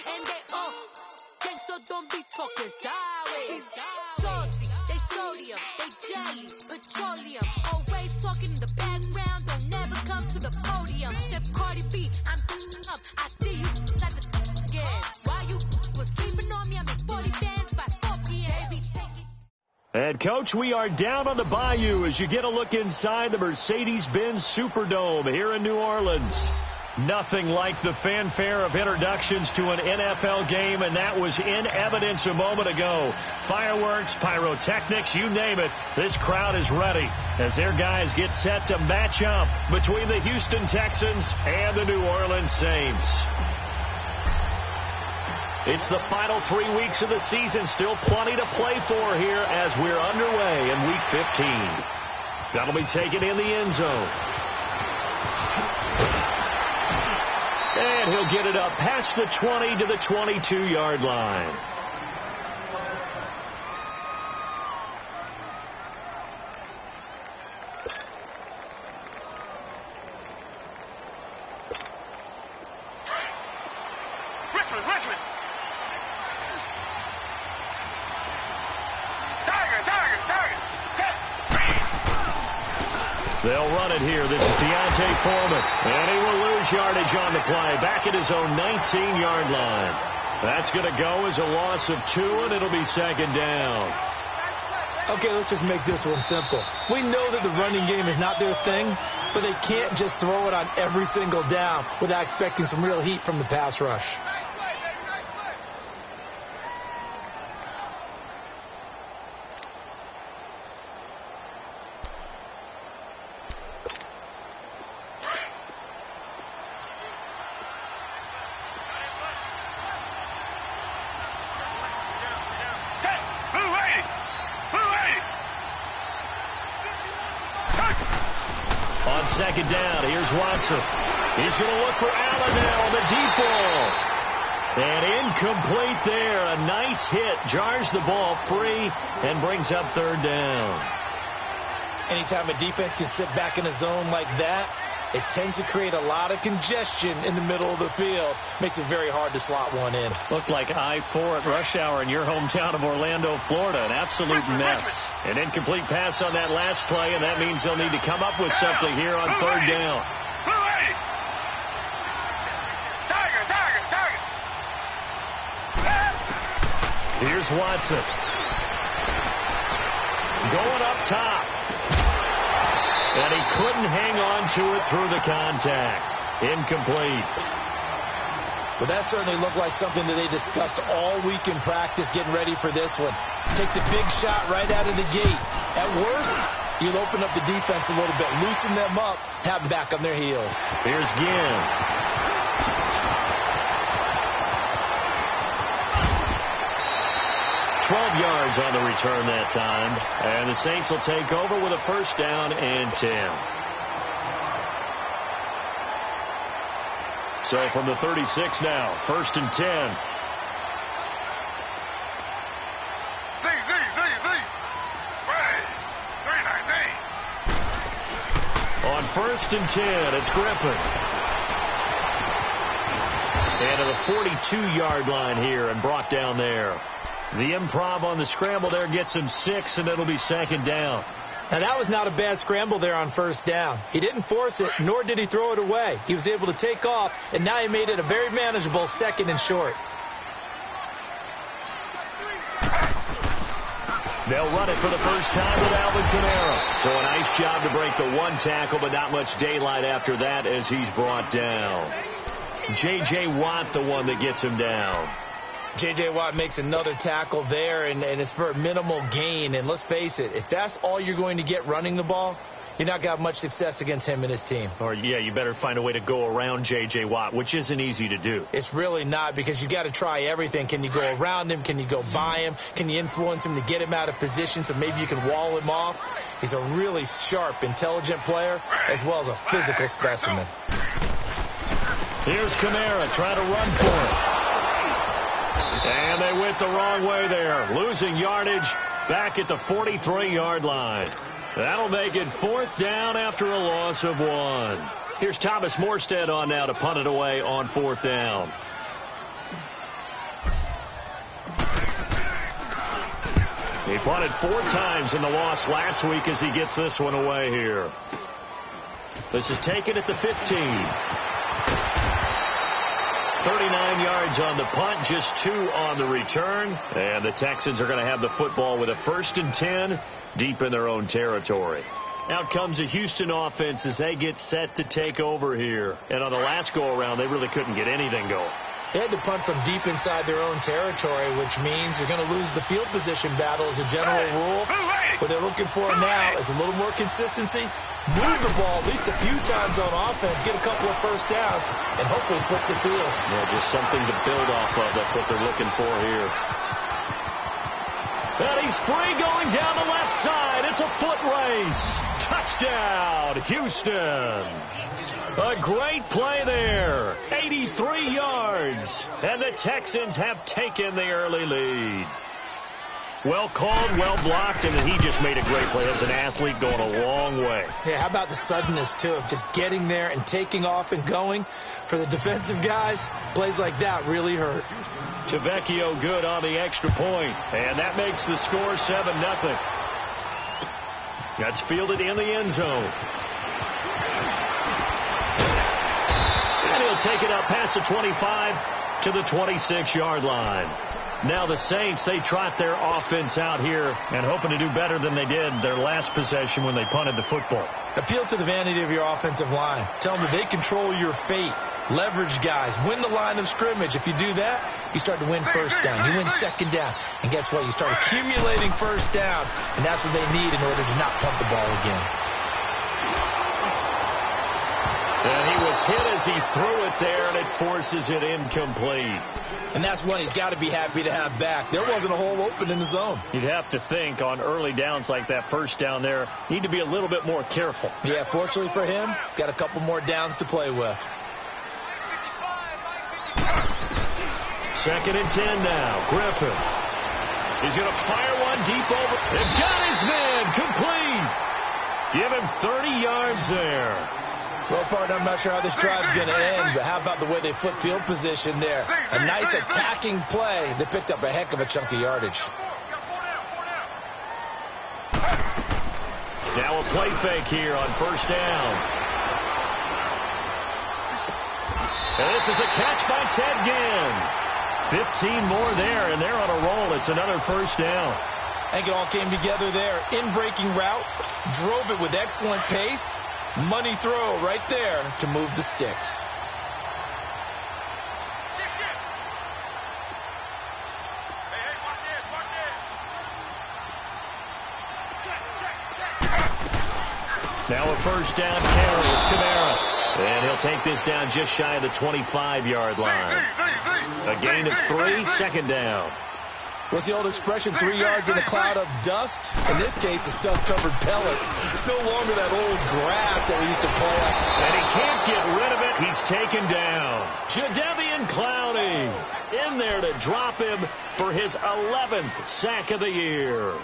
And they all think so, don't be talking sideways. Salty, they sodium, they jelly, petroleum. Always talking in the background, don't never come to the podium. Chef Cardi B, I'm up, I see you at the again. While you was keeping on me, I make 40 bands by 4 p.m. Baby, take it. And, Coach, we are down on the bayou as you get a look inside the Mercedes-Benz Superdome here in New Orleans. Nothing like the fanfare of introductions to an NFL game, and that was in evidence a moment ago. Fireworks, pyrotechnics, you name it. This crowd is ready as their guys get set to match up between the Houston Texans and the New Orleans Saints. It's the final 3 weeks of the season. Still plenty to play for here as we're underway in Week 15. That'll be taken in the end zone. And he'll get it up past the 20 to the 22-yard line. Richmond. They'll run it here. This is Deontay Foreman. And he will lose yardage on the play. Back at his own 19-yard line. That's going to go as a loss of 2, and it'll be second down. Okay, let's just make this one simple. We know that the running game is not their thing, but they can't just throw it on every single down without expecting some real heat from the pass rush. On second down, here's Watson. He's going to look for Allen now on the deep ball. And incomplete there. A nice hit. Jars the ball free and brings up third down. Anytime a defense can sit back in a zone like that, it tends to create a lot of congestion in the middle of the field. Makes it very hard to slot one in. Looked like I-4 at rush hour in your hometown of Orlando, Florida. An absolute mess. An incomplete pass on that last play, and that means they'll need to come up with something here on third down. Here's Watson. Going up top. And he couldn't hang on to it through the contact. Incomplete. But that certainly looked like something that they discussed all week in practice getting ready for this one. Take the big shot right out of the gate. At worst, you'll open up the defense a little bit, loosen them up, have them back on their heels. Here's Ginn. Yards on the return that time. And the Saints will take over with a first down and 10. So from the 36 now, first and 10. On first and 10, it's Griffin. And to the 42-yard line here and brought down there. The improv on the scramble there gets him 6, and it'll be second down. Now, that was not a bad scramble there on first down. He didn't force it, nor did he throw it away. He was able to take off, and now he made it a very manageable second and short. They'll run it for the first time with Alvin Kamara. So a nice job to break the one tackle, but not much daylight after that as he's brought down. J.J. Watt, the one that gets him down. J.J. Watt makes another tackle there, and it's for a minimal gain. And let's face it, if that's all you're going to get running the ball, you're not going to have much success against him and his team. Or, yeah, you better find a way to go around J.J. Watt, which isn't easy to do. It's really not, because you got to try everything. Can you go around him? Can you go by him? Can you influence him to get him out of position so maybe you can wall him off? He's a really sharp, intelligent player, as well as a physical specimen. Here's Kamara trying to run for it. And they went the wrong way there, losing yardage back at the 43-yard line. That'll make it fourth down after a loss of 1. Here's Thomas Morstead on now to punt it away on fourth down. He punted 4 times in the loss last week as he gets this one away here. This is taken at the 15. 39 yards on the punt, just 2 on the return. And the Texans are going to have the football with a 1st and 10 deep in their own territory. Out comes the Houston offense as they get set to take over here. And on the last go-around, they really couldn't get anything going. They had to punt from deep inside their own territory, which means you're going to lose the field position battle as a general rule. What they're looking for now is a little more consistency, move the ball at least a few times on offense, get a couple of first downs, and hopefully flip the field. Yeah, just something to build off of. That's what they're looking for here. And he's free going down the left side. It's a foot race. Touchdown, Houston. A great play there. 83 yards. And the Texans have taken the early lead. Well called, well blocked, and then he just made a great play. As an athlete going a long way. Yeah, how about the suddenness, too, of just getting there and taking off and going? For the defensive guys, plays like that really hurt. Tavecchio good on the extra point, and that makes the score 7-0. That's fielded in the end zone. And he'll take it up past the 25 to the 26-yard line. Now the Saints, they trot their offense out here and hoping to do better than they did their last possession when they punted the football. Appeal to the vanity of your offensive line. Tell them that they control your fate. Leverage guys. Win the line of scrimmage. If you do that, you start to win first down. You win second down. And guess what? You start accumulating first downs. And that's what they need in order to not punt the ball again. And he was hit as he threw it there, and it forces it incomplete. And that's one he's got to be happy to have back. There wasn't a hole open in the zone. You'd have to think on early downs like that first down there, need to be a little bit more careful. Yeah, fortunately for him, got a couple more downs to play with. 2nd and 10 now. Griffin. He's going to fire one deep over. They've got his man complete. Give him 30 yards there. Well, partner, I'm not sure how this drive's going to end, but how about the way they flip field position there? A nice attacking play. They picked up a heck of a chunk of yardage. Now a play fake here on first down. And this is a catch by Ted Ginn. 15 more there, and they're on a roll. It's another first down. I think it all came together there. In-breaking route, drove it with excellent pace. Money throw right there to move the sticks. Now a first down carry. It's Kamara. And he'll take this down just shy of the 25-yard line. A gain of 3, second down. What's the old expression, 3 yards in a cloud of dust? In this case, it's dust-covered pellets. It's no longer that old grass that we used to play on. And he can't get rid of it. He's taken down. Jadeveon Clowney in there to drop him for his 11th sack of the year.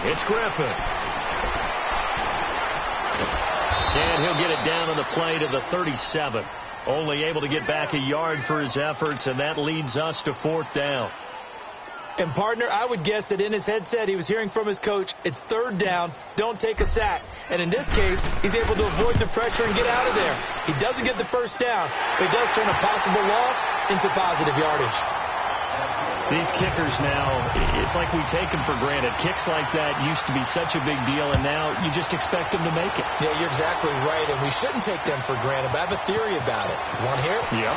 It's Griffin. And he'll get it down on the play to the 37. Only able to get back a yard for his efforts, and that leads us to 4th down. And, partner, I would guess that in his headset he was hearing from his coach, it's 3rd down, don't take a sack. And in this case, he's able to avoid the pressure and get out of there. He doesn't get the first down, but he does turn a possible loss into positive yardage. These kickers now, it's like we take them for granted. Kicks like that used to be such a big deal, and now you just expect them to make it. Yeah, you're exactly right, and we shouldn't take them for granted, but I have a theory about it. Want to hear it? Yep.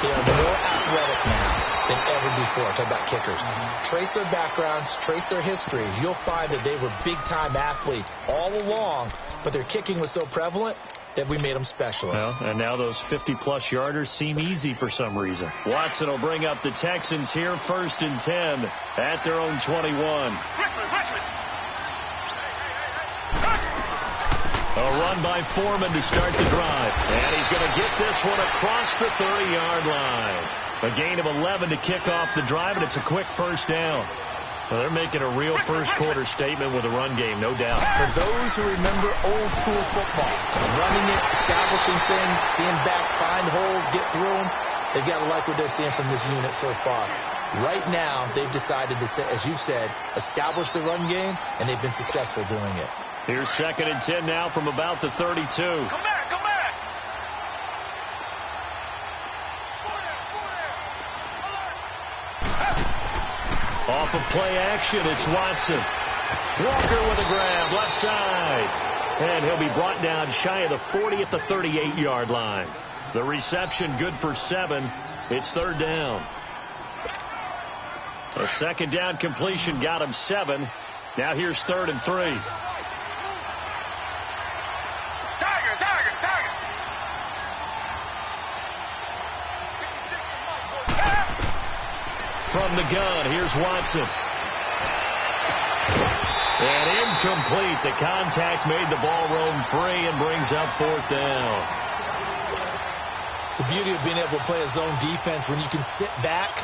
They are more athletic now than ever before. Talk about kickers. Trace their backgrounds, trace their histories. You'll find that they were big-time athletes all along, but their kicking was so prevalent that we made them specialists. Well, and now those 50-plus yarders seem easy for some reason. Watson will bring up the Texans here, 1st and 10 at their own 21. A run by Foreman to start the drive. And he's going to get this one across the 30-yard line. A gain of 11 to kick off the drive, and it's a quick first down. Well, they're making a real first-quarter statement with a run game, no doubt. For those who remember old-school football, running it, establishing things, seeing backs find holes, get through them, they've got to like what they're seeing from this unit so far. Right now, they've decided to, as you said, establish the run game, and they've been successful doing it. Here's 2nd and 10 now from about the 32. Come back, come back. Off of play action, it's Watson. Walker with a grab, left side. And he'll be brought down shy of the 40 at the 38-yard line. The reception good for 7. It's 3rd down. A 2nd down completion got him 7. Now here's 3rd and 3. From the gun, here's Watson. And incomplete. The contact made the ball roam free and brings up 4th down. The beauty of being able to play a zone defense when you can sit back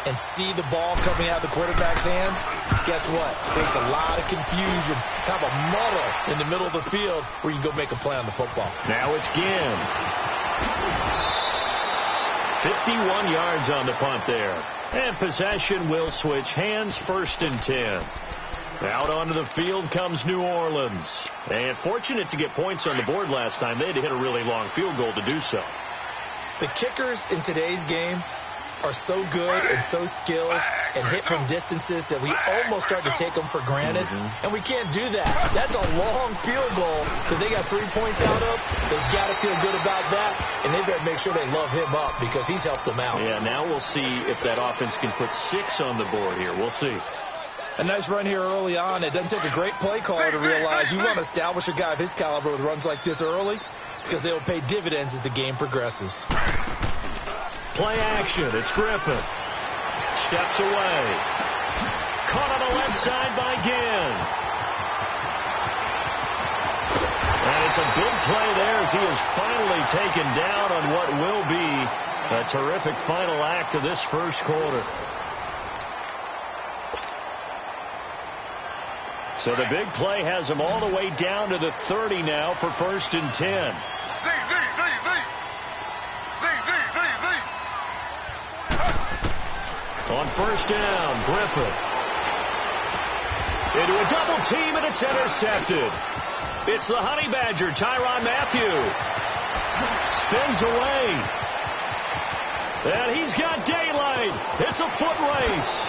and see the ball coming out of the quarterback's hands, guess what? Creates a lot of confusion, kind of a muddle in the middle of the field where you can go make a play on the football. Now it's Ginn. 51 yards on the punt there. And possession will switch hands, 1st and 10. Out onto the field comes New Orleans. And fortunate to get points on the board last time. They had to hit a really long field goal to do so. The kickers in today's game are so good and so skilled and hit from distances that we almost start to take them for granted. And we can't do that. That's a long field goal that they got 3 points out of. They've got to feel good about that, and they better make sure they love him up because he's helped them out. Yeah, now we'll see if that offense can put 6 on the board here. We'll see. A nice run here early on. It doesn't take a great play caller to realize you want to establish a guy of his caliber with runs like this early because they'll pay dividends as the game progresses. Play action. It's Griffin. Steps away. Caught on the left side by Ginn. And it's a big play there as he is finally taken down on what will be a terrific final act of this first quarter. So the big play has him all the way down to the 30 now for 1st and 10. On 1st down, Griffin. Into a double team, and it's intercepted. It's the Honey Badger, Tyrann Mathieu. Spins away. And he's got daylight. It's a foot race.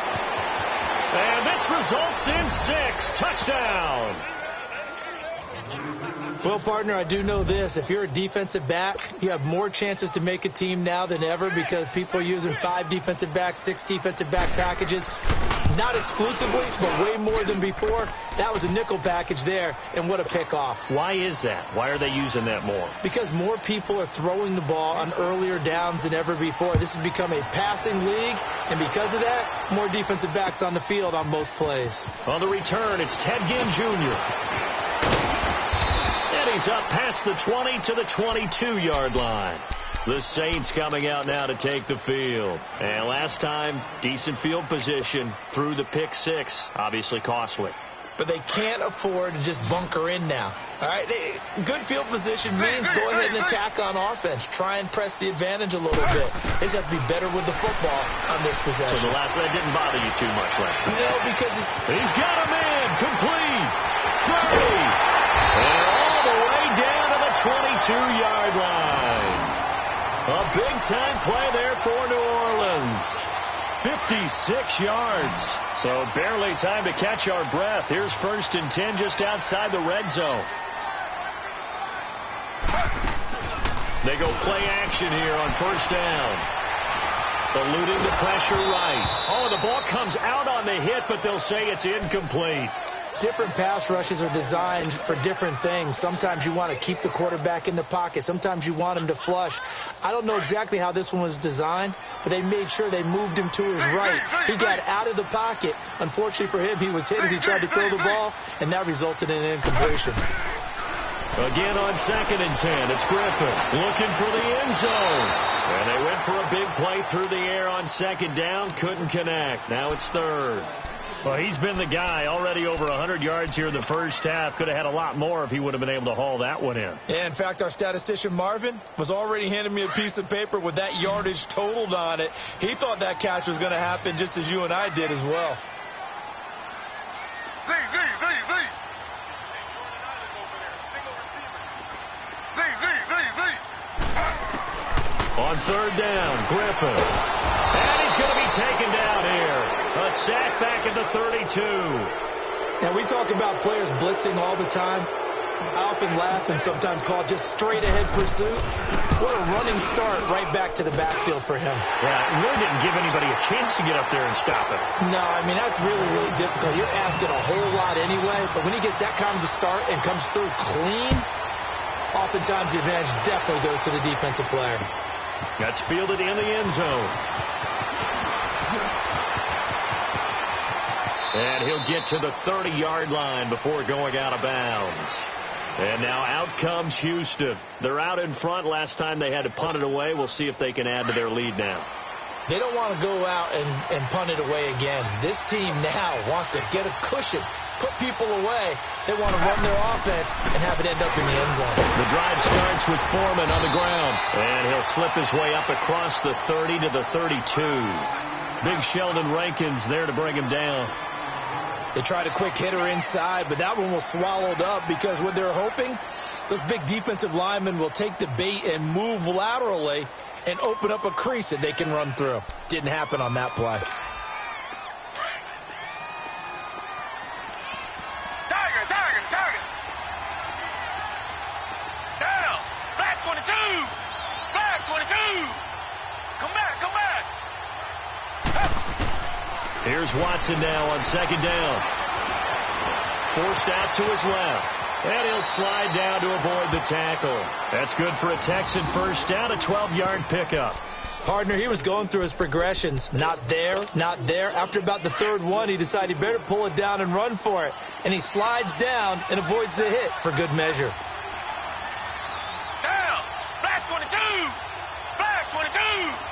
And this results in 6 touchdowns. Well, partner, I do know this. If you're a defensive back, you have more chances to make a team now than ever because people are using 5 defensive backs, 6 defensive back packages. Not exclusively, but way more than before. That was a nickel package there, and what a pickoff. Why is that? Why are they using that more? Because more people are throwing the ball on earlier downs than ever before. This has become a passing league, and because of that, more defensive backs on the field on most plays. On the return, it's Ted Ginn Jr. And he's up past the 20 to the 22-yard line. The Saints coming out now to take the field. And last time, decent field position through the pick 6. Obviously costly. But they can't afford to just bunker in now. All right, good field position means go ahead and attack on offense. Try and press the advantage a little bit. They just have to be better with the football on this possession. So that didn't bother you too much last time? No, because he's got a man complete. 30. And all the way down to the 22-yard line. A big-time play there for New Orleans. 56 yards. So barely time to catch our breath. Here's 1st and 10 just outside the red zone. They go play action here on 1st down. Eluding the pressure right. Oh, the ball comes out on the hit, but they'll say it's incomplete. Different pass rushes are designed for different things. Sometimes you want to keep the quarterback in the pocket. Sometimes you want him to flush. I don't know exactly how this one was designed, but they made sure they moved him to his right. He got out of the pocket. Unfortunately for him, he was hit as he tried to throw the ball, and that resulted in an incompletion. Again on 2nd and 10, it's Griffin looking for the end zone. And they went for a big play through the air on 2nd down, couldn't connect. Now it's 3rd. Well, he's been the guy, already over 100 yards here in the first half. Could have had a lot more if he would have been able to haul that one in. Yeah, in fact, our statistician Marvin was already handing me a piece of paper with that yardage totaled on it. He thought that catch was going to happen just as you and I did as well. On 3rd down, Griffin. And he's going to be taken down here. A sack back at the 32. Now, we talk about players blitzing all the time. I often laugh and sometimes call it just straight-ahead pursuit. What a running start right back to the backfield for him. Yeah, it really didn't give anybody a chance to get up there and stop it. No, I mean, that's really, really difficult. You're asking a whole lot anyway, but when he gets that kind of a start and comes through clean, oftentimes the advantage definitely goes to the defensive player. That's fielded in the end zone. And he'll get to the 30-yard line before going out of bounds. And now out comes Houston. They're out in front. Last time they had to punt it away. We'll see if they can add to their lead now. They don't want to go out and punt it away again. This team now wants to get a cushion, put people away. They want to run their offense and have it end up in the end zone. The drive starts with Foreman on the ground. And he'll slip his way up across the 30 to the 32. Big Sheldon Rankins there to bring him down. They tried a quick hitter inside, but that one was swallowed up because what they're hoping, those big defensive linemen will take the bait and move laterally and open up a crease that they can run through. Didn't happen on that play. Tiger. Down. Flag 22. Flag 22. Come back. Here's Watson now on 2nd down. Forced out to his left. And he'll slide down to avoid the tackle. That's good for a Texan first down, a 12-yard pickup. Partner, he was going through his progressions. Not there. After about the 3rd one, he decided he better pull it down and run for it. And he slides down and avoids the hit for good measure. Down. Flag 22. Flag 22.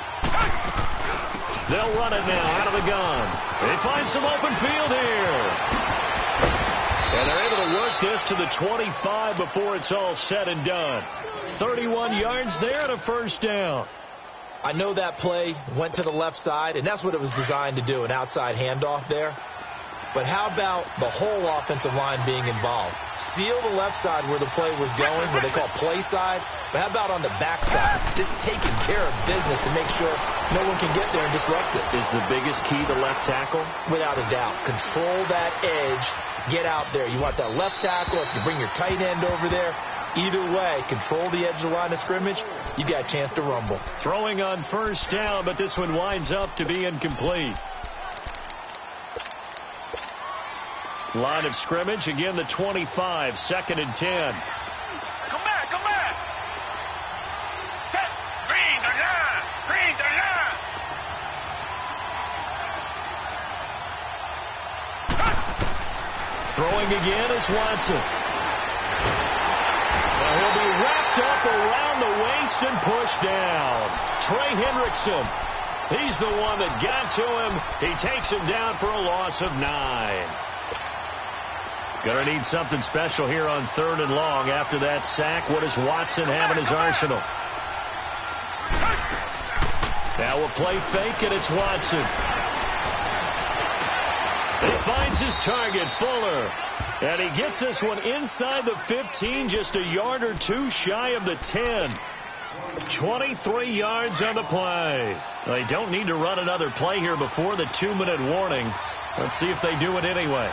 They'll run it now out of the gun. They find some open field here. And they're able to work this to the 25 before it's all said and done. 31 yards there and a first down. I know that play went to the left side, and that's what it was designed to do, an outside handoff there. But how about the whole offensive line being involved? Seal the left side where the play was going, where they call play side. But how about on the back side? Just taking care of business to make sure no one can get there and disrupt it. Is the biggest key the left tackle? Without a doubt. Control that edge. Get out there. You want that left tackle. If you bring your tight end over there, either way, control the edge of the line of scrimmage. You got a chance to rumble. Throwing on first down, but this one winds up to be incomplete. Line of scrimmage, again the 25, 2nd and 10. Come back. Green to line. Throwing again is Watson. Well, he'll be wrapped up around the waist and pushed down. Trey Hendrickson, he's the one that got to him. He takes him down for a loss of 9. Gonna need something special here on 3rd and long after that sack. What does Watson have in his arsenal? Now we'll play fake, and it's Watson. He finds his target, Fuller. And he gets this one inside the 15, just a yard or two shy of the 10. 23 yards on the play. They don't need to run another play here before the 2-minute warning. Let's see if they do it anyway.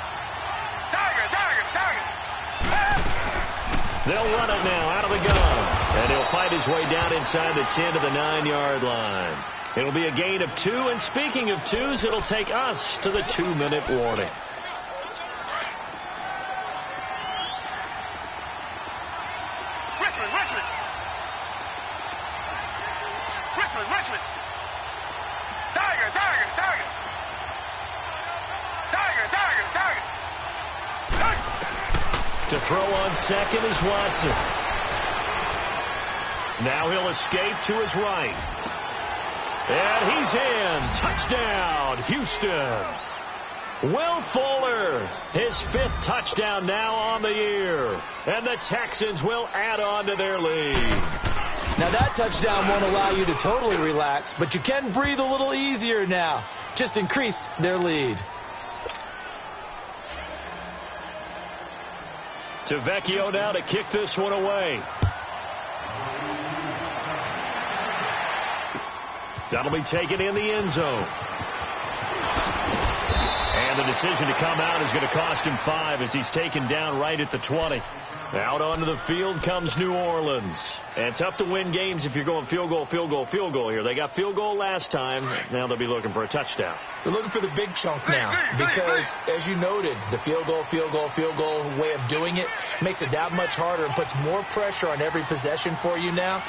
They'll run it now out of the gun. And he'll fight his way down inside the 10 to the 9-yard line. It'll be a gain of 2. And speaking of 2s, it'll take us to the 2-minute warning. Richmond. Tiger. To throw on second is Watson. Now he'll escape to his right. And he's in. Touchdown, Houston. Will Fuller, his 5th touchdown now on the year. And the Texans will add on to their lead. Now that touchdown won't allow you to totally relax, but you can breathe a little easier now. Just increased their lead. To Vecchio now to kick this one away. That'll be taken in the end zone. And the decision to come out is going to cost him 5 as he's taken down right at the 20. Out onto the field comes New Orleans. And tough to win games if you're going field goal, field goal, field goal here. They got field goal last time. Now they'll be looking for a touchdown. They're looking for the big chunk now because, as you noted, the field goal way of doing it makes it that much harder and puts more pressure on every possession for you now.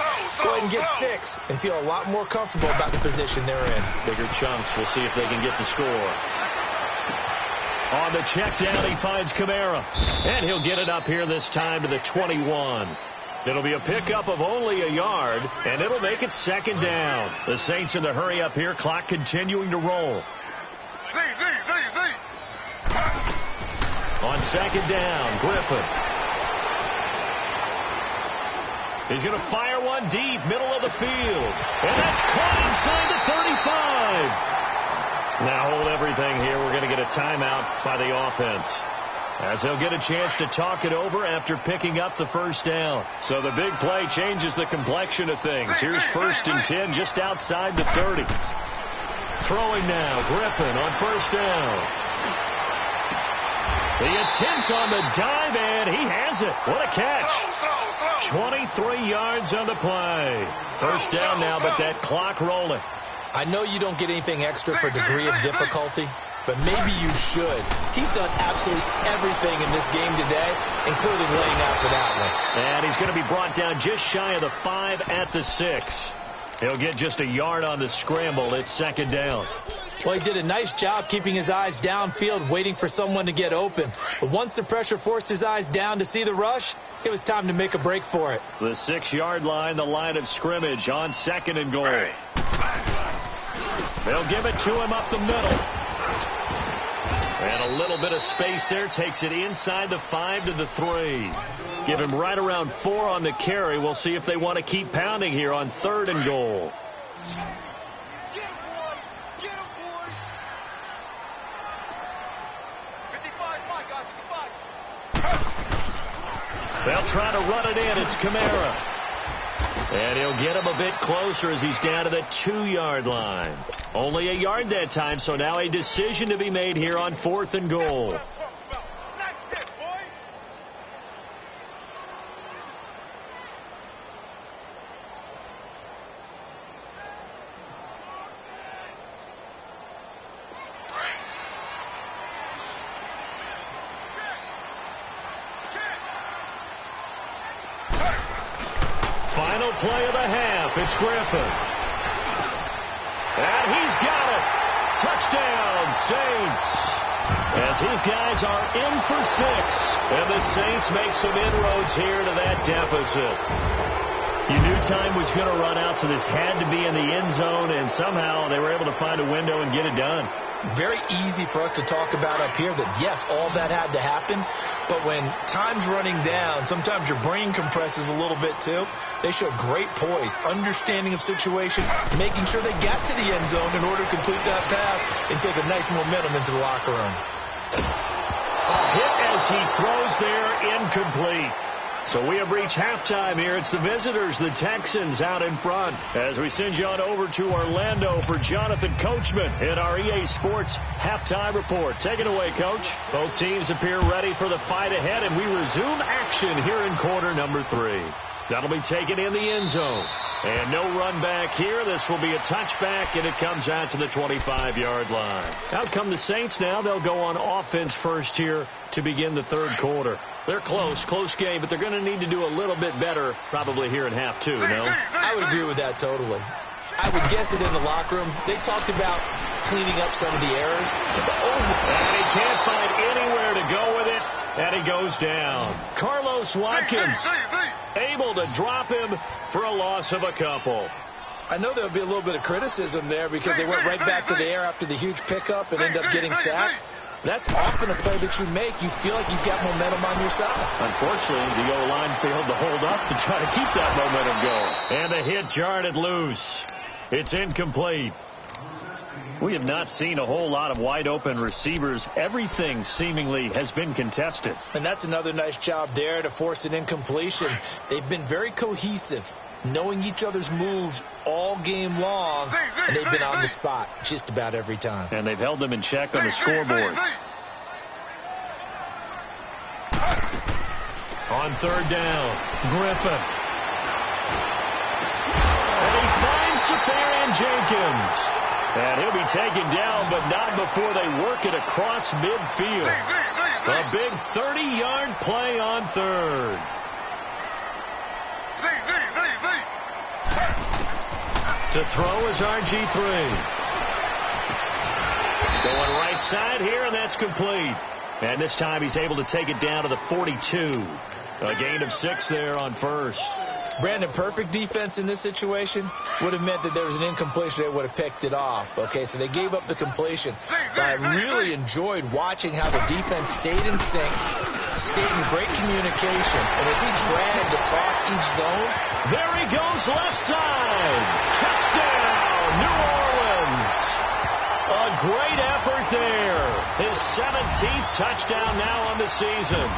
Go ahead and get 6 and feel a lot more comfortable about the position they're in. Bigger chunks. We'll see if they can get the score. On the check down, he finds Kamara. And he'll get it up here this time to the 21. It'll be a pickup of only a yard, and it'll make it 2nd down. The Saints in the hurry up here, clock continuing to roll. On 2nd down, Griffin. He's going to fire one deep, middle of the field. And that's caught inside the 35. Now hold everything here. We're going to get a timeout by the offense, as they'll get a chance to talk it over after picking up the 1st down. So the big play changes the complexion of things. Here's 1st and 10 just outside the 30. Throwing now, Griffin on 1st down. The attempt on the dive, and he has it. What a catch. 23 yards on the play. 1st down now, but that clock rolling. I know you don't get anything extra for degree of difficulty, but maybe you should. He's done absolutely everything in this game today, including laying out for that one. And he's going to be brought down just shy of the 5 at the 6. He'll get just a yard on the scramble. It's 2nd down. Well, he did a nice job keeping his eyes downfield, waiting for someone to get open. But once the pressure forced his eyes down to see the rush, it was time to make a break for it. The 6-yard line, the line of scrimmage on 2nd and goal. They'll give it to him up the middle. And a little bit of space there takes it inside the 5 to the 3. Give him right around 4 on the carry. We'll see if they want to keep pounding here on 3rd and goal. They'll try to run it in. It's Kamara. And he'll get him a bit closer as he's down to the 2-yard line. Only a yard that time, so now a decision to be made here on 4th and goal. Final play of the half. It's Griffin. And he's got it. Touchdown, Saints. As his guys are in for 6. And the Saints make some inroads here to that deficit. You knew time was going to run out, so this had to be in the end zone, and somehow they were able to find a window and get it done. Very easy for us to talk about up here that, yes, all that had to happen, but when time's running down, sometimes your brain compresses a little bit too. They showed great poise, understanding of situation, making sure they got to the end zone in order to complete that pass and take a nice momentum into the locker room. A hit as he throws there, incomplete. So we have reached halftime here. It's the visitors, the Texans, out in front. As we send you on over to Orlando for Jonathan Coachman in our EA Sports halftime report. Take it away, Coach. Both teams appear ready for the fight ahead, and we resume action here in quarter number 3. That'll be taken in the end zone. And no run back here. This will be a touchback, and it comes out to the 25-yard line. Out come the Saints now. They'll go on offense first here to begin the 3rd quarter. They're close game, but they're going to need to do a little bit better probably here in half 2, no? I would agree with that totally. I would guess it in the locker room. They talked about cleaning up some of the errors. And he can't find anywhere to go with it. And he goes down. Carlos Watkins able to drop him for a loss of a couple. I know there'll be a little bit of criticism there because they went right back to the air after the huge pickup and ended up getting sacked. That's often a play that you make. You feel like you've got momentum on your side. Unfortunately, the O-line failed to hold up to try to keep that momentum going. And the hit jarred it loose. It's incomplete. We have not seen a whole lot of wide-open receivers. Everything seemingly has been contested. And that's another nice job there to force an incompletion. They've been very cohesive, knowing each other's moves all game long, and they've been on the spot just about every time. And they've held them in check on the scoreboard. On third down, Griffin. And he finds Safarian Jenkins. And he'll be taken down, but not before they work it across midfield. A big 30-yard play on third. To throw is RG3. Going right side here, and that's complete. And this time he's able to take it down to the 42. A gain of 6 there on first. Brandon, perfect defense in this situation would have meant that there was an incompletion. They would have picked it off. Okay, so they gave up the completion. But I really enjoyed watching how the defense stayed in sync, stayed in great communication. And as he dragged across each zone, there he goes left side. Touchdown, New Orleans. A great effort there. His 17th touchdown now on the season.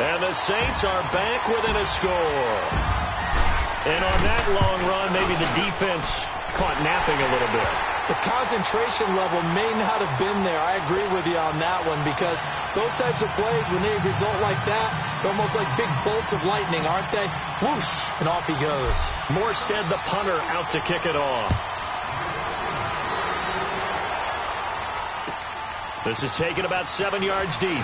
And the Saints are back within a score. And on that long run, maybe the defense caught napping a little bit. The concentration level may not have been there. I agree with you on that one because those types of plays, when they result like that, they're almost like big bolts of lightning, aren't they? Whoosh, and off he goes. Morstead, the punter, out to kick it off. This is taken about 7 yards deep.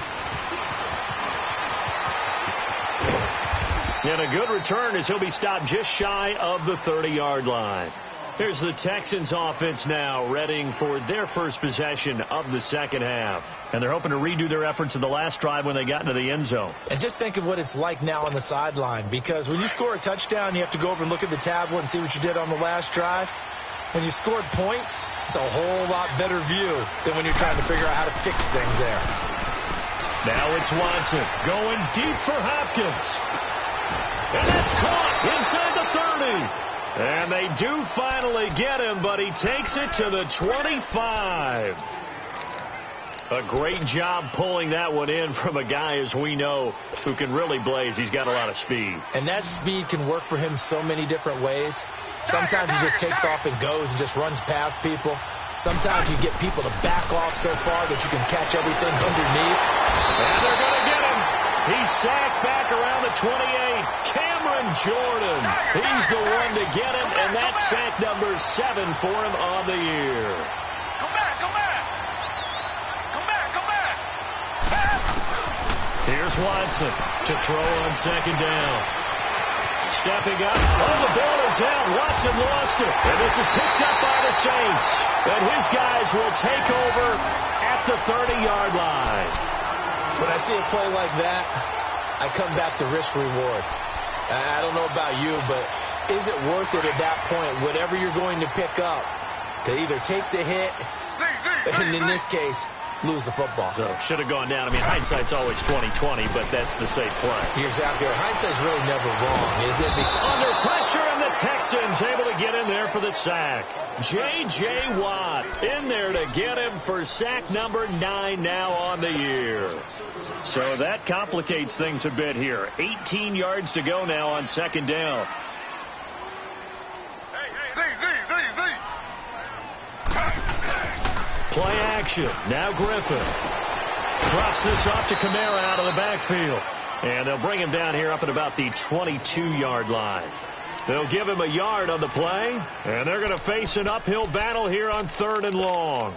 And a good return as he'll be stopped just shy of the 30-yard line. Here's the Texans offense now, readying for their first possession of the second half. And they're hoping to redo their efforts in the last drive when they got into the end zone. And just think of what it's like now on the sideline, because when you score a touchdown, you have to go over and look at the tablet and see what you did on the last drive. When you scored points, it's a whole lot better view than when you're trying to figure out how to fix things there. Now it's Watson going deep for Hopkins. And that's caught inside the 30. And they do finally get him, but he takes it to the 25. A great job pulling that one in from a guy, as we know, who can really blaze. He's got a lot of speed. And that speed can work for him so many different ways. Sometimes he just takes off and goes and just runs past people. Sometimes you get people to back off so far that you can catch everything underneath. And they're going to get him. He's sacked back around the 28. Cameron Jordan. He's the one to get him, and that's sack number 7 for him on the year. Come back, come back. Come back, come back. Here's Watson to throw on second down. Stepping up. Oh, the ball is out. Watson lost it. And this is picked up by the Saints. And his guys will take over at the 30-yard line. When I see a play like that, I come back to risk-reward. I don't know about you, but is it worth it at that point, whatever you're going to pick up, to either take the hit, and in this case, lose the football? So should have gone down. I mean, hindsight's always 20/20, but that's the safe play. You're exactly right. Hindsight's really never wrong, is it? Under pressure, and the Texans able to get in there for the sack. J.J. Watt in there to get him for sack number 9 now on the year. So that complicates things a bit here. 18 yards to go now on second down. Play action. Now Griffin drops this off to Kamara out of the backfield. And they'll bring him down here up at about the 22-yard line. They'll give him a yard on the play. And they're going to face an uphill battle here on 3rd and long.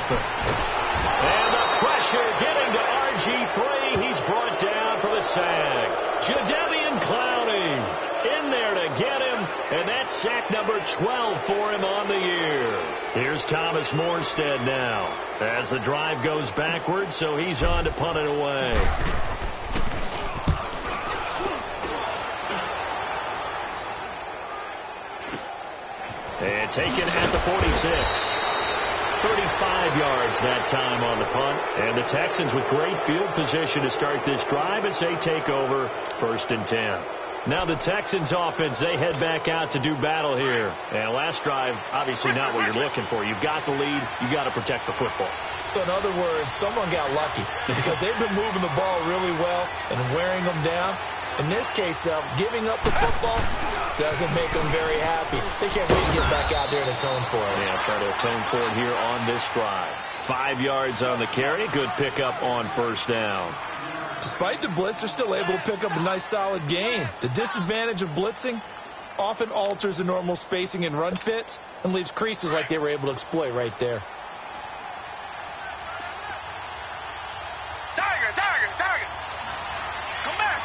terrific. And the pressure getting to RG3. He's brought down for the sack. Jadeveon Clowney in there to get him, and that's sack number 12 for him on the year. Here's Thomas Morstead now as the drive goes backwards, so he's on to punt it away. And taken at the 46. 35 yards that time on the punt. And the Texans with great field position to start this drive as they take over 1st and 10. Now the Texans offense, they head back out to do battle here. And last drive, obviously not what you're looking for. You've got the lead. You've got to protect the football. So in other words, someone got lucky because they've been moving the ball really well and wearing them down. In this case, though, giving up the football doesn't make them very happy. They can't wait to get back out there and atone for it. Yeah, try to atone for it here on this drive. 5 yards on the carry. Good pickup on 1st down. Despite the blitz, they're still able to pick up a nice, solid gain. The disadvantage of blitzing often alters the normal spacing and run fits and leaves creases like they were able to exploit right there. Target. Come back.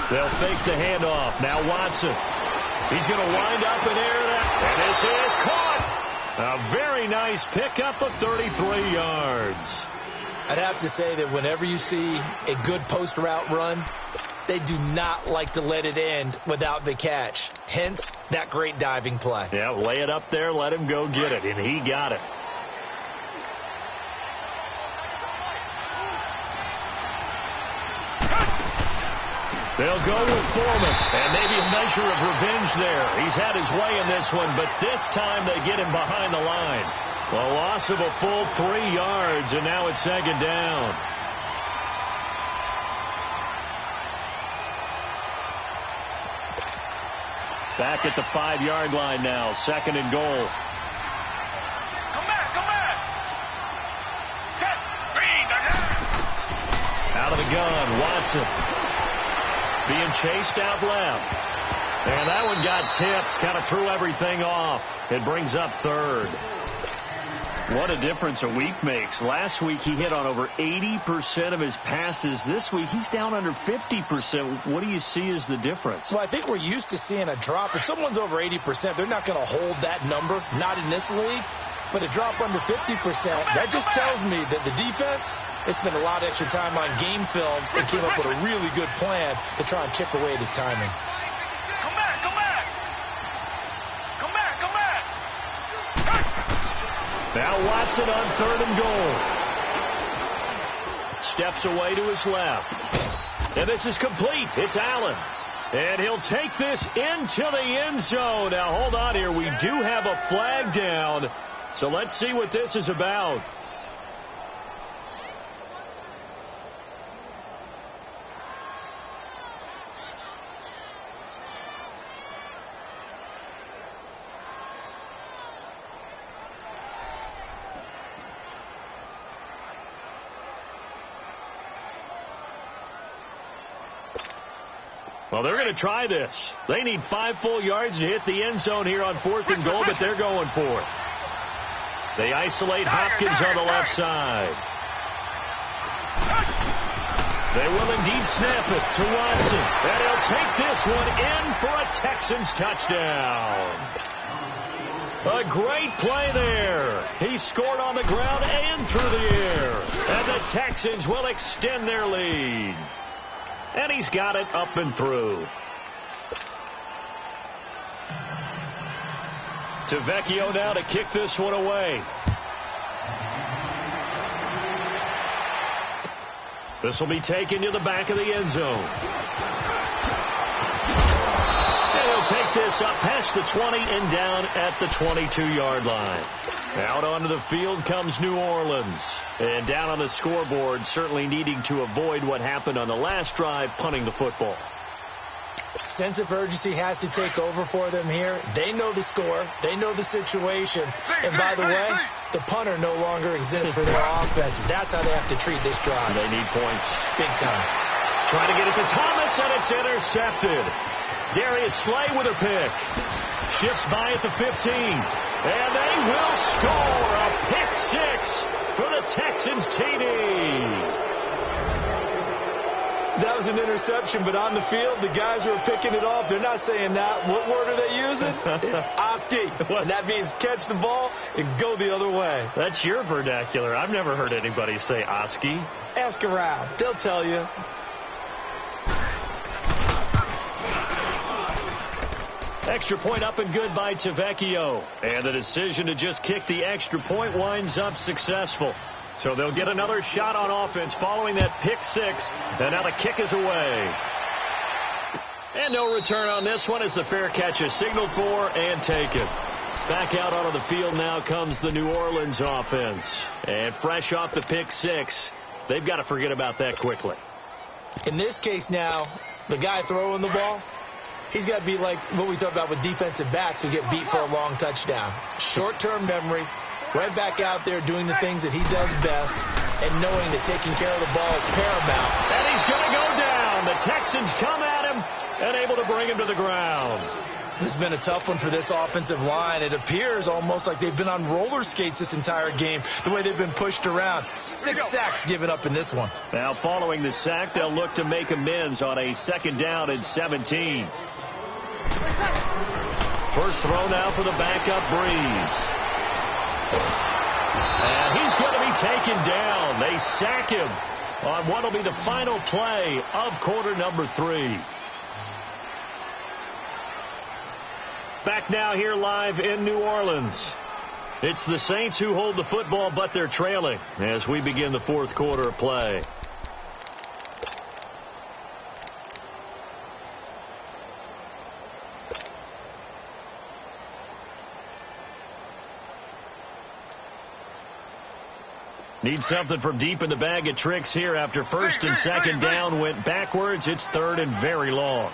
They'll fake the handoff. Now Watson. He's going to wind up and air that. And this is caught. A very nice pickup of 33 yards. I'd have to say that whenever you see a good post route run, they do not like to let it end without the catch. Hence, that great diving play. Yeah, lay it up there, let him go get it, and he got it. They'll go with Foreman, and maybe a measure of revenge there. He's had his way in this one, but this time they get him behind the line. A loss of a full 3 yards, and now it's 2nd down. Back at the 5-yard line now, 2nd and goal. Come back. Green. Out of the gun, Watson. Being chased out left. And that one got tipped, kind of threw everything off. It brings up 3rd. What a difference a week makes. Last week he hit on over 80% of his passes. This week he's down under 50%. What do you see as the difference? Well, I think we're used to seeing a drop. If someone's over 80%, they're not going to hold that number, not in this league. But a drop under 50%, that just tells me that the defense has spent a lot of extra time on game films and came up with a really good plan to try and chip away at his timing. Come back. Now Watson on 3rd and goal. Steps away to his left. And this is complete. It's Allen. And he'll take this into the end zone. Now hold on here. We do have a flag down. So let's see what this is about. Well, they're going to try this. They need 5 full yards to hit the end zone here on 4th and goal, but they're going for it. They isolate Hopkins on the left side. They will indeed snap it to Watson. And he'll take this one in for a Texans touchdown. A great play there. He scored on the ground and through the air. And the Texans will extend their lead. And he's got it up and through. To Vecchio now to kick this one away. This will be taken to the back of the end zone. And he'll take this up past the 20 and down at the 22-yard line. Out onto the field comes New Orleans. And down on the scoreboard, certainly needing to avoid what happened on the last drive, punting the football. Sense of urgency has to take over for them here. They know the score. They know the situation. And by the way, the punter no longer exists for their offense. That's how they have to treat this drive. They need points. Big time. Trying to get it to Thomas, and it's intercepted. Darius Slay with a pick. Shifts by at the 15. And they will score a pick six for the Texans TD. That was an interception, but on the field, the guys who are picking it off, they're not saying that. What word are they using? It's Oski. And that means catch the ball and go the other way. That's your vernacular. I've never heard anybody say Oski. Ask around. They'll tell you. Extra point up and good by Tavecchio. And the decision to just kick the extra point winds up successful. So they'll get another shot on offense following that pick six. And now the kick is away. And no return on this one as the fair catch is signaled for and taken. Back out onto the field now comes the New Orleans offense. And fresh off the pick six, they've got to forget about that quickly. In this case now, the guy throwing the ball, he's got to be like what we talk about with defensive backs who get beat for a long touchdown. Short-term memory, right back out there doing the things that he does best and knowing that taking care of the ball is paramount. And he's going to go down. The Texans come at him and able to bring him to the ground. This has been a tough one for this offensive line. It appears almost like they've been on roller skates this entire game, the way they've been pushed around. 6 sacks given up in this one. Now following the sack, they'll look to make amends on a 2nd down and 17. First throw now for the backup Breeze. And he's going to be taken down. They sack him on what will be the final play of quarter number 3. Back now here live in New Orleans. It's the Saints who hold the football, but they're trailing as we begin the 4th quarter of play. Need something from deep in the bag of tricks here after 1st and 2nd down went backwards. It's 3rd and very long.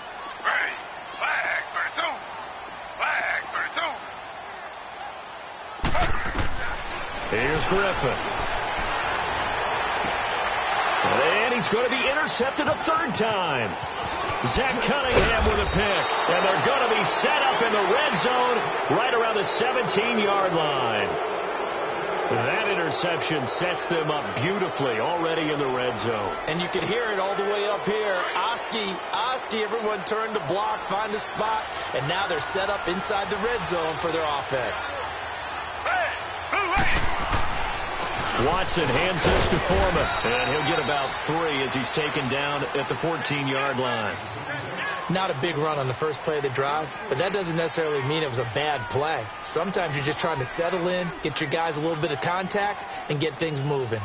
Here's Griffin. And he's going to be intercepted a 3rd time. Zach Cunningham with a pick. And they're going to be set up in the red zone right around the 17-yard line. That interception sets them up beautifully already in the red zone. And you can hear it all the way up here. Oski, everyone turned to block, find a spot, and now they're set up inside the red zone for their offense. Watson hands this to Foreman, and he'll get about 3 as he's taken down at the 14-yard line. Not a big run on the first play of the drive, but that doesn't necessarily mean it was a bad play. Sometimes you're just trying to settle in, get your guys a little bit of contact, and get things moving.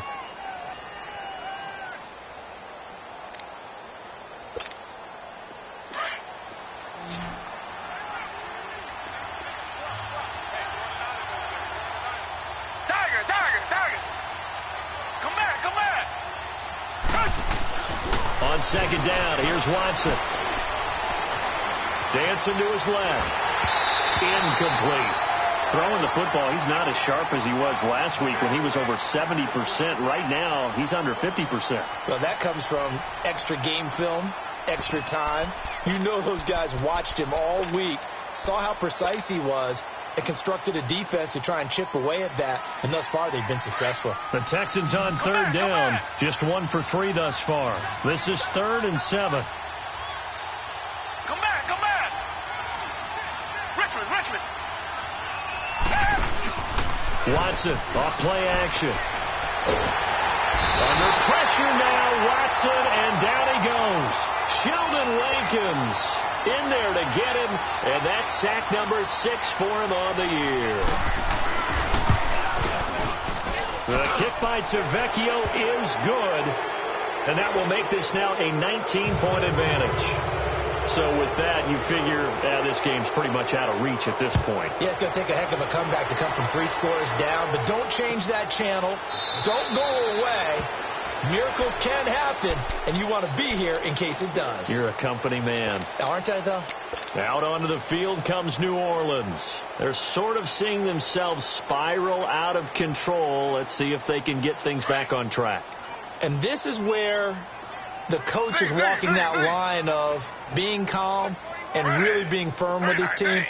On 2nd down, here's Watson. Dancing to his left. Incomplete. Throwing the football, he's not as sharp as he was last week when he was over 70%. Right now, he's under 50%. Well, that comes from extra game film, extra time. You know those guys watched him all week, saw how precise he was, and constructed a defense to try and chip away at that, and thus far they've been successful. The Texans on 3rd down, just 1 for 3 thus far. This is 3rd and 7. Come back. Richmond. Watson off play action. Under pressure now, Watson, and down he goes. Sheldon Rankins in there to get him, and that's sack number 6 for him on the year. The kick by Tavecchio is good, and that will make this now a 19-point advantage. So with that, you figure this game's pretty much out of reach at this point. Yeah, it's going to take a heck of a comeback to come from 3 scores down, but don't change that channel. Don't go away. Miracles can happen, and you want to be here in case it does. You're a company man. Aren't I, though? Out onto the field comes New Orleans. They're sort of seeing themselves spiral out of control. Let's see if they can get things back on track. And this is where the coach is walking that line of being calm and really being firm with his team.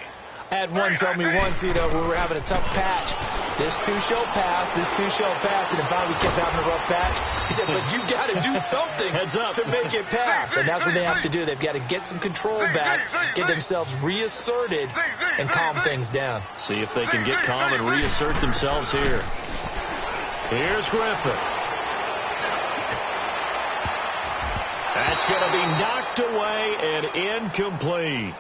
I had one tell me once, when we were having a tough patch, this too shall pass, and then finally we kept having a rough patch. He said, but you got to do something to make it pass. And that's what they have to do. They've got to get some control back, get themselves reasserted, and calm things down. See if they can get calm and reassert themselves here. Here's Griffin. That's going to be knocked away and incomplete.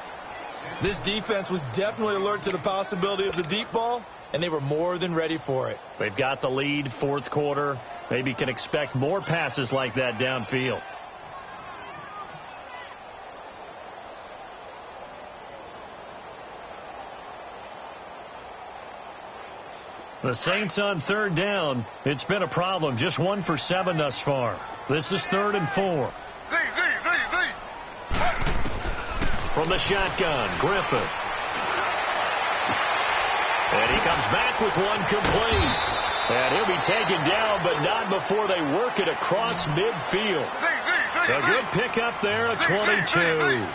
This defense was definitely alert to the possibility of the deep ball, and they were more than ready for it. They've got the lead, fourth quarter. Maybe can expect more passes like that downfield. The Saints on third down. It's been a problem. Just 1 for 7 thus far. This is 3rd and 4. From the shotgun, Griffin. And he comes back with one complete. And he'll be taken down, but not before they work it across midfield. A good pickup there at 22.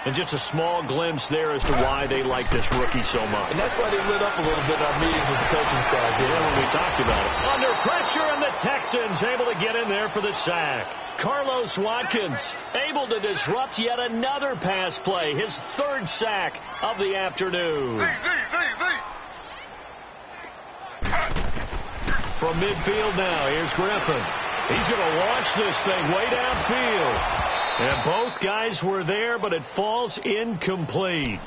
And just a small glimpse there as to why they like this rookie so much. And that's why they lit up a little bit in our meetings with the coaching staff. Yeah, when we talked about it. Under pressure, and the Texans able to get in there for the sack. Carlos Watkins able to disrupt yet another pass play. His 3rd sack of the afternoon. From midfield now, here's Griffin. He's going to launch this thing way downfield. And both guys were there, but it falls incomplete.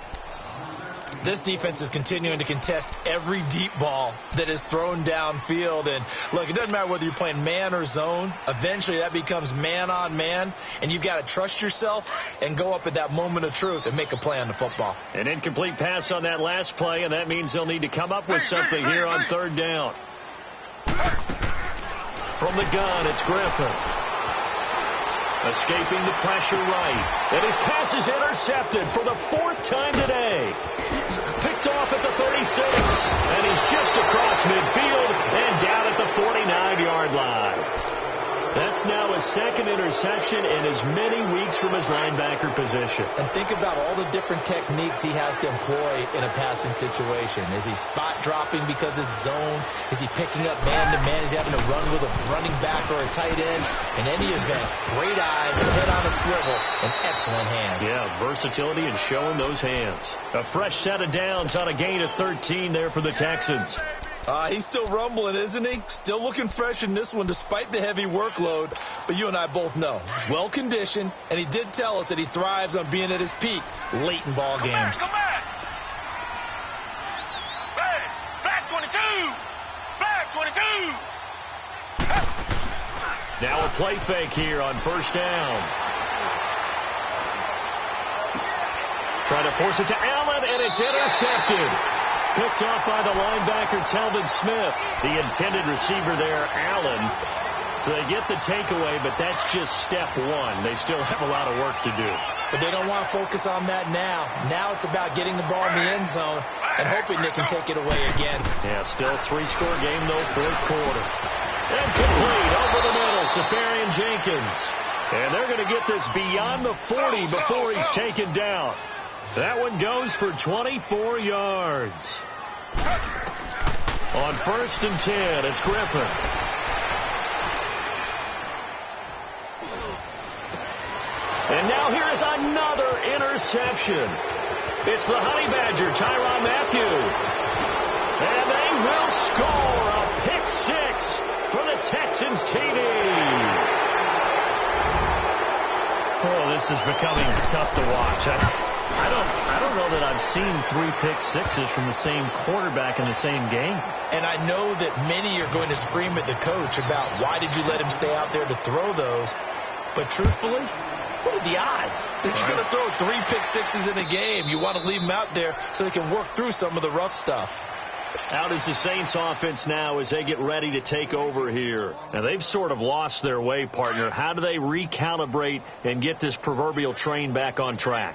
This defense is continuing to contest every deep ball that is thrown downfield. And, look, it doesn't matter whether you're playing man or zone. Eventually, that becomes man-on-man, and you've got to trust yourself and go up at that moment of truth and make a play on the football. An incomplete pass on that last play, and that means they'll need to come up with something here on 3rd down. From the gun, it's Griffin. Escaping the pressure right. And his pass is intercepted for the 4th time today. Picked off at the 36. And he's just across midfield and down at the 49-yard line. That's now his 2nd interception in as many weeks from his linebacker position. And think about all the different techniques he has to employ in a passing situation. Is he spot dropping because it's zone? Is he picking up man-to-man? Is he having to run with a running back or a tight end? In any event, great eyes, head on a swivel, and excellent hands. Yeah, versatility and showing those hands. A fresh set of downs on a gain of 13 there for the Texans. He's still rumbling, isn't he? Still looking fresh in this one despite the heavy workload. But you and I both know, well-conditioned, and he did tell us that he thrives on being at his peak late in ball games. Come back. Back 22. Back 22. Now a play fake here on 1st down. Trying to force it to Allen, and it's intercepted. Picked off by the linebacker, Telvin Smith. The intended receiver there, Allen. So they get the takeaway, but that's just step 1. They still have a lot of work to do. But they don't want to focus on that now. Now it's about getting the ball in the end zone and hoping they can take it away again. Yeah, still 3-score game, though, 4th quarter. And complete over the middle, Safarian Jenkins. And they're going to get this beyond the 40 before he's taken down. That one goes for 24 yards. On 1st and 10, it's Griffin. And now here is another interception. It's the Honey Badger, Tyrann Mathieu. And they will score a pick 6 for the Texans TD. Oh, this is becoming tough to watch. I don't know that I've seen 3 pick sixes from the same quarterback in the same game. And I know that many are going to scream at the coach about why did you let him stay out there to throw those. But truthfully, what are the odds that you're going to throw 3 pick sixes in a game? You want to leave them out there so they can work through some of the rough stuff. Out is the Saints offense now as they get ready to take over here. Now, they've sort of lost their way, partner. How do they recalibrate and get this proverbial train back on track?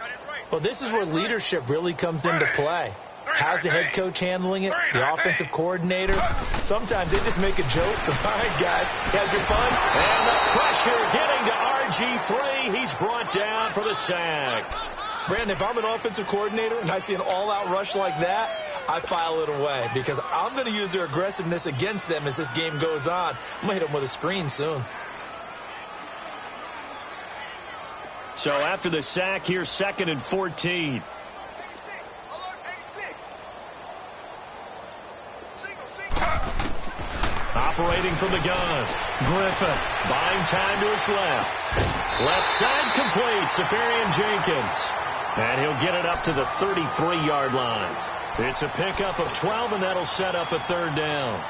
Well, this is where leadership really comes into play. How's the head coach handling it? The offensive coordinator? Sometimes they just make a joke. All right, guys, have your fun. And the pressure getting to RG3. He's brought down for the sack. Brandon, if I'm an offensive coordinator and I see an all-out rush like that, I file it away because I'm going to use their aggressiveness against them as this game goes on. I'm going to hit them with a screen soon. So after the sack, here's 2nd and 14. Operating from the gun. Griffin buying time to his left. Left side complete. Safarian Jenkins. And he'll get it up to the 33-yard line. It's a pickup of 12, and that'll set up a 3rd down.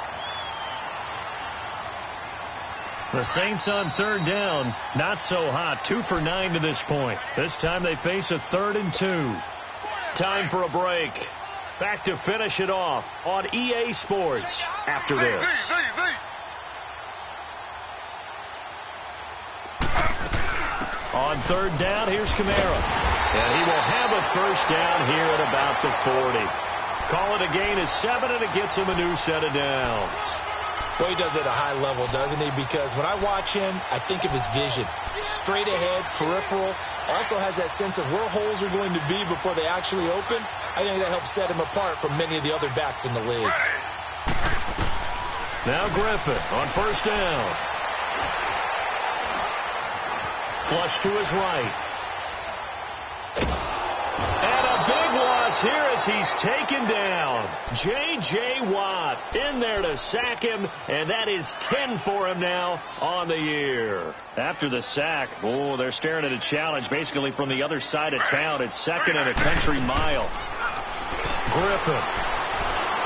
The Saints on 3rd down, not so hot. 2 for 9 to this point. This time they face a 3rd and 2. Time for a break. Back to finish it off on EA Sports after this. On 3rd down, here's Kamara. And he will have a 1st down here at about the 40. Call it a gain of 7, and it gets him a new set of downs. Well, he does it at a high level, doesn't he? Because when I watch him, I think of his vision. Straight ahead, peripheral. Also has that sense of where holes are going to be before they actually open. I think that helps set him apart from many of the other backs in the league. Now Griffin on 1st down. Flush to his right. And a big loss here as he's taken down. J.J. Watt in there to sack him, and that is 10 for him now on the year. After the sack, they're staring at a challenge basically from the other side of town. It's 2nd and a country mile. Griffin.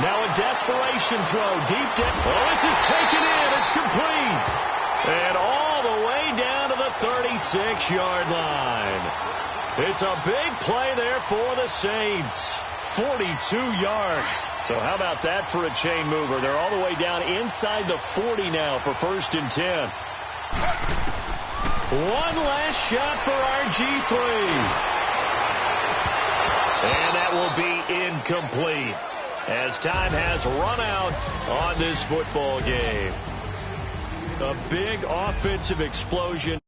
Now a desperation throw deep down. Oh, this is taken in. It's complete. And all the way down to the 36-yard line. It's a big play there for the Saints. 42 yards. So how about that for a chain mover? They're all the way down inside the 40 now for 1st and 10. One last shot for RG3. And that will be incomplete as time has run out on this football game. A big offensive explosion.